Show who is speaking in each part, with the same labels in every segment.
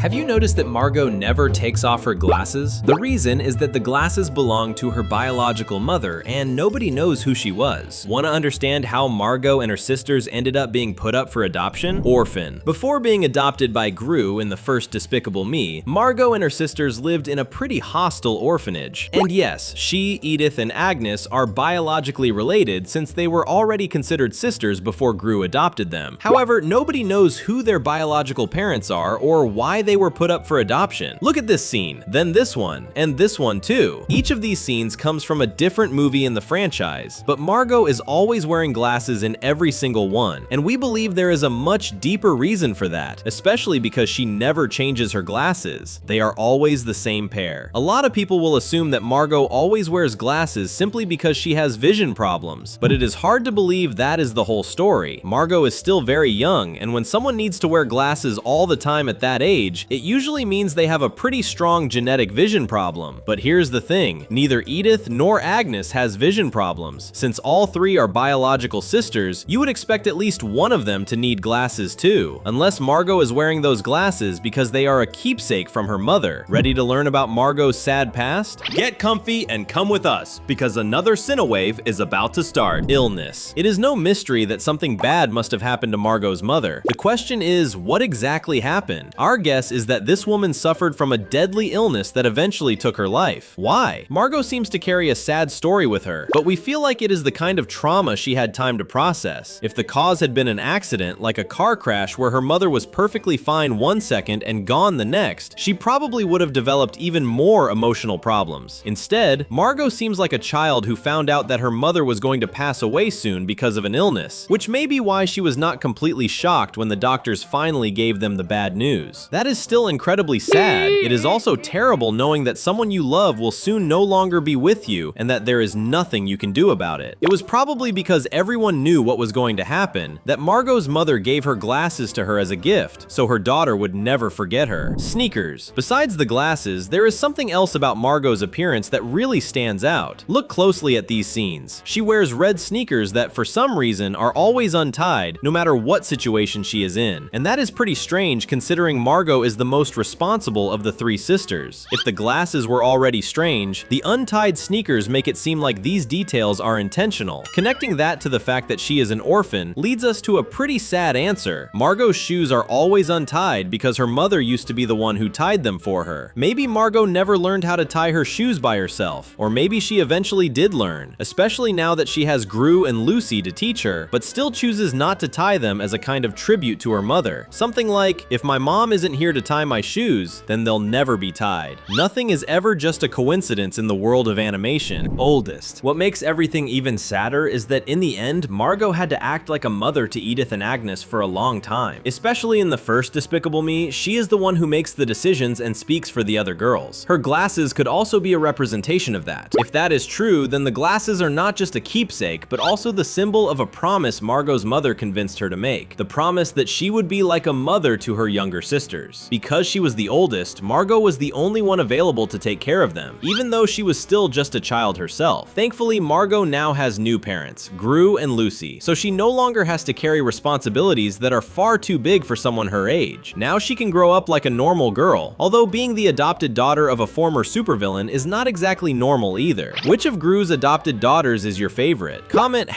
Speaker 1: Have you noticed that Margo never takes off her glasses? The reason is that the glasses belong to her biological mother and nobody knows who she was. Want to understand how Margo and her sisters ended up being put up for adoption? Orphan. Before being adopted by Gru in the first Despicable Me, Margo and her sisters lived in a pretty hostile orphanage. And yes, she, Edith, and Agnes are biologically related since they were already considered sisters before Gru adopted them. However, nobody knows who their biological parents are or why they were put up for adoption. Look at this scene, then this one, and this one too. Each of these scenes comes from a different movie in the franchise, but Margo is always wearing glasses in every single one, and we believe there is a much deeper reason for that, especially because she never changes her glasses. They are always the same pair. A lot of people will assume that Margo always wears glasses simply because she has vision problems, but it is hard to believe that is the whole story. Margo is still very young, and when someone needs to wear glasses all the time at that age, it usually means they have a pretty strong genetic vision problem. But here's the thing, neither Edith nor Agnes has vision problems. Since all three are biological sisters, you would expect at least one of them to need glasses too, unless Margo is wearing those glasses because they are a keepsake from her mother. Ready to learn about Margo's sad past?
Speaker 2: Get comfy and come with us, because another Cinewave is about to start.
Speaker 1: Illness. It is no mystery that something bad must have happened to Margo's mother. The question is, what exactly happened? Our guess is that this woman suffered from a deadly illness that eventually took her life. Why? Margo seems to carry a sad story with her, but we feel like it is the kind of trauma she had time to process. If the cause had been an accident, like a car crash where her mother was perfectly fine one second and gone the next, she probably would have developed even more emotional problems. Instead, Margo seems like a child who found out that her mother was going to pass away soon because of an illness, which may be why she was not completely shocked when the doctors finally gave them the bad news. That is still incredibly sad. It is also terrible knowing that someone you love will soon no longer be with you and that there is nothing you can do about it. It was probably because everyone knew what was going to happen that Margo's mother gave her glasses to her as a gift, so her daughter would never forget her. Sneakers. Besides the glasses, there is something else about Margo's appearance that really stands out. Look closely at these scenes. She wears red sneakers that for some reason are always untied no matter what situation she is in, and that is pretty strange considering Margo is the most responsible of the three sisters. If the glasses were already strange, the untied sneakers make it seem like these details are intentional. Connecting that to the fact that she is an orphan leads us to a pretty sad answer. Margo's shoes are always untied because her mother used to be the one who tied them for her. Maybe Margo never learned how to tie her shoes by herself, or maybe she eventually did learn, especially now that she has Gru and Lucy to teach her, but still chooses not to tie them as a kind of tribute to her mother. Something like, if my mom isn't here to tie my shoes, then they'll never be tied. Nothing is ever just a coincidence in the world of animation. Oldest. What makes everything even sadder is that in the end, Margo had to act like a mother to Edith and Agnes for a long time. Especially in the first Despicable Me, she is the one who makes the decisions and speaks for the other girls. Her glasses could also be a representation of that. If that is true, then the glasses are not just a keepsake, but also the symbol of a promise Margo's mother convinced her to make. The promise that she would be like a mother to her younger sisters. Because she was the oldest, Margo was the only one available to take care of them, even though she was still just a child herself. Thankfully, Margo now has new parents, Gru and Lucy, so she no longer has to carry responsibilities that are far too big for someone her age. Now she can grow up like a normal girl, although being the adopted daughter of a former supervillain is not exactly normal either. Which of Gru's adopted daughters is your favorite? Comment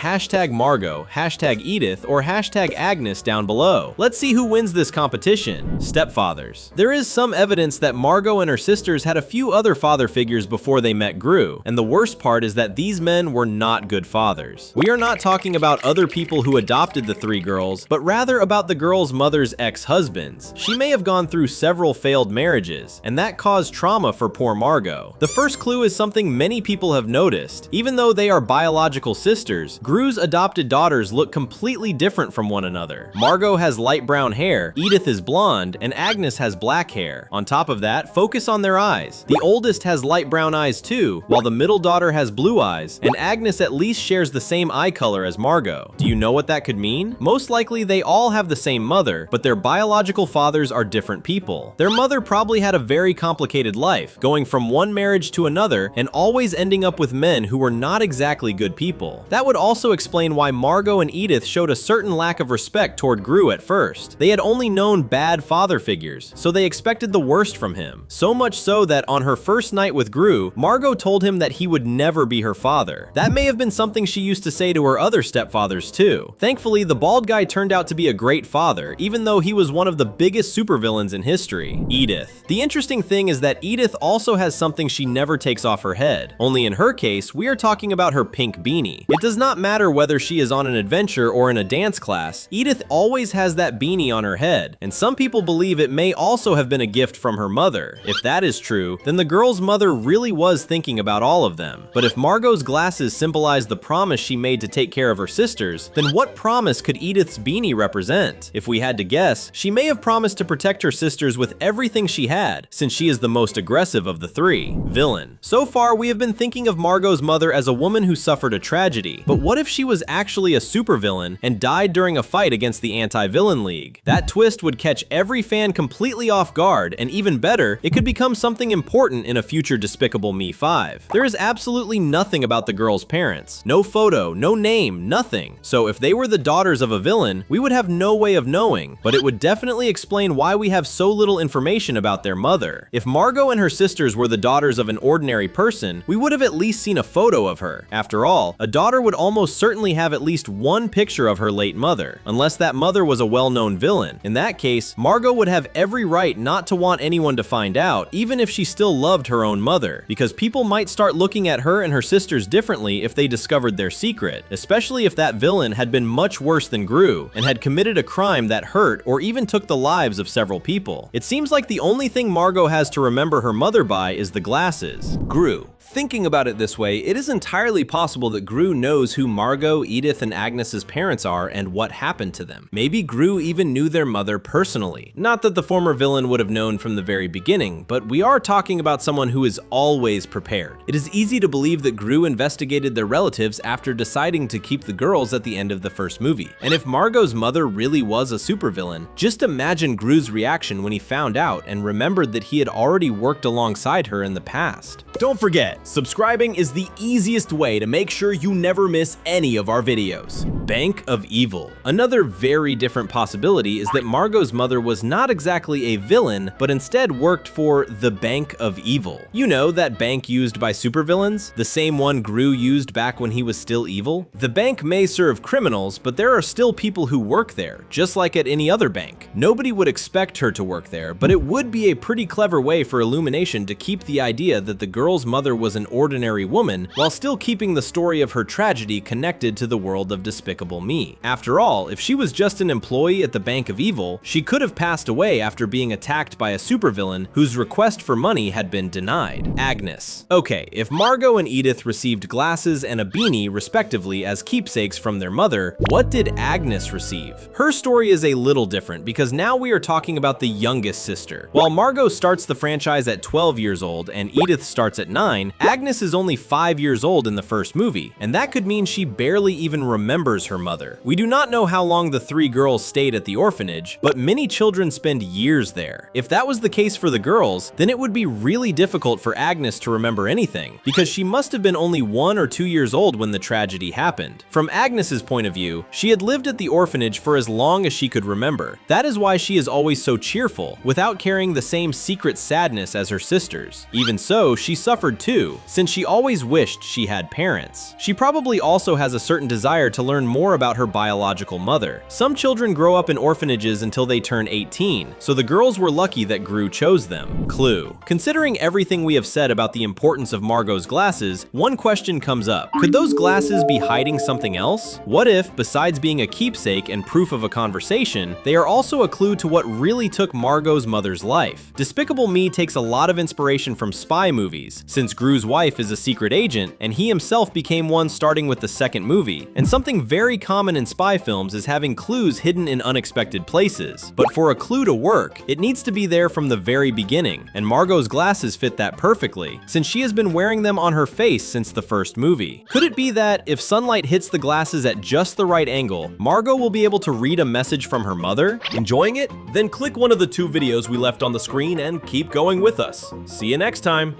Speaker 1: #Margo, #Edith, or #Agnes down below. Let's see who wins this competition. Stepfathers. There is some evidence that Margo and her sisters had a few other father figures before they met Gru, and the worst part is that these men were not good fathers. We are not talking about other people who adopted the three girls, but rather about the girl's mother's ex-husbands. She may have gone through several failed marriages, and that caused trauma for poor Margo. The first clue is something many people have noticed. Even though they are biological sisters, Gru's adopted daughters look completely different from one another. Margo has light brown hair, Edith is blonde, and Agnes has black hair. On top of that, focus on their eyes. The oldest has light brown eyes too, while the middle daughter has blue eyes, and Agnes at least shares the same eye color as Margo. Do you know what that could mean? Most likely they all have the same mother, but their biological fathers are different people. Their mother probably had a very complicated life, going from one marriage to another and always ending up with men who were not exactly good people. That would also explain why Margo and Edith showed a certain lack of respect toward Gru at first. They had only known bad father figures, sisters, so they expected the worst from him. So much so that on her first night with Gru, Margo told him that he would never be her father. That may have been something she used to say to her other stepfathers too. Thankfully, the bald guy turned out to be a great father, even though he was one of the biggest supervillains in history, Edith. The interesting thing is that Edith also has something she never takes off her head. Only in her case, we are talking about her pink beanie. It does not matter whether she is on an adventure or in a dance class, Edith always has that beanie on her head, and some people believe it may also have been a gift from her mother. If that is true, then the girl's mother really was thinking about all of them. But if Margo's glasses symbolize the promise she made to take care of her sisters, then what promise could Edith's beanie represent? If we had to guess, she may have promised to protect her sisters with everything she had, since she is the most aggressive of the three. Villain. So far, we have been thinking of Margo's mother as a woman who suffered a tragedy, but what if she was actually a supervillain and died during a fight against the anti-villain league? That twist would catch every fan completely off guard, and even better, it could become something important in a future Despicable Me 5. There is absolutely nothing about the girl's parents. No photo, no name, nothing. So if they were the daughters of a villain, we would have no way of knowing, but it would definitely explain why we have so little information about their mother. If Margo and her sisters were the daughters of an ordinary person, we would have at least seen a photo of her. After all, a daughter would almost certainly have at least one picture of her late mother, unless that mother was a well-known villain. In that case, Margo would have every right not to want anyone to find out, even if she still loved her own mother, because people might start looking at her and her sisters differently if they discovered their secret, especially if that villain had been much worse than Gru and had committed a crime that hurt or even took the lives of several people. It seems like the only thing Margo has to remember her mother by is the glasses.
Speaker 2: Gru. Thinking about it this way, it is entirely possible that Gru knows who Margo, Edith, and Agnes's parents are and what happened to them. Maybe Gru even knew their mother personally. Not that the former villain would have known from the very beginning, but we are talking about someone who is always prepared. It is easy to believe that Gru investigated their relatives after deciding to keep the girls at the end of the first movie. And if Margo's mother really was a supervillain, just imagine Gru's reaction when he found out and remembered that he had already worked alongside her in the past.
Speaker 3: Don't forget, subscribing is the easiest way to make sure you never miss any of our videos.
Speaker 1: Bank of Evil. Another very different possibility is that Margo's mother was not exactly a villain, but instead worked for the Bank of Evil. You know, that bank used by supervillains? The same one Gru used back when he was still evil? The bank may serve criminals, but there are still people who work there, just like at any other bank. Nobody would expect her to work there, but it would be a pretty clever way for Illumination to keep the idea that the girl's mother was an ordinary woman, while still keeping the story of her tragedy connected to the world of Despicable Me. After all, if she was just an employee at the Bank of Evil, she could have passed away after being attacked by a supervillain whose request for money had been denied. Agnes. Okay, if Margo and Edith received glasses and a beanie respectively as keepsakes from their mother, what did Agnes receive? Her story is a little different because now we are talking about the youngest sister. While Margo starts the franchise at 12 years old and Edith starts at 9, Agnes is only 5 years old in the first movie, and that could mean she barely even remembers her mother. We do not know how long the three girls stayed at the orphanage, but many children spend years there. If that was the case for the girls, then it would be really difficult for Agnes to remember anything, because she must have been only 1 or 2 years old when the tragedy happened. From Agnes's point of view, she had lived at the orphanage for as long as she could remember. That is why she is always so cheerful, without carrying the same secret sadness as her sisters. Even so, she suffered too, since she always wished she had parents. She probably also has a certain desire to learn more about her biological mother. Some children grow up in orphanages until they turn 18, so the girls were lucky that Gru chose them. Clue. Considering everything we have said about the importance of Margo's glasses, one question comes up. Could those glasses be hiding something else? What if, besides being a keepsake and proof of a conversation, they are also a clue to what really took Margo's mother's life? Despicable Me takes a lot of inspiration from spy movies, since Gru's wife is a secret agent, and he himself became one starting with the second movie. And something very common in spy films is having clues hidden in unexpected places. But for a clue to work, it needs to be there from the very beginning, and Margo's glasses fit that perfectly, since she has been wearing them on her face since the first movie. Could it be that, if sunlight hits the glasses at just the right angle, Margo will be able to read a message from her mother?
Speaker 3: Enjoying it? Then click one of the 2 videos we left on the screen and keep going with us. See you next time!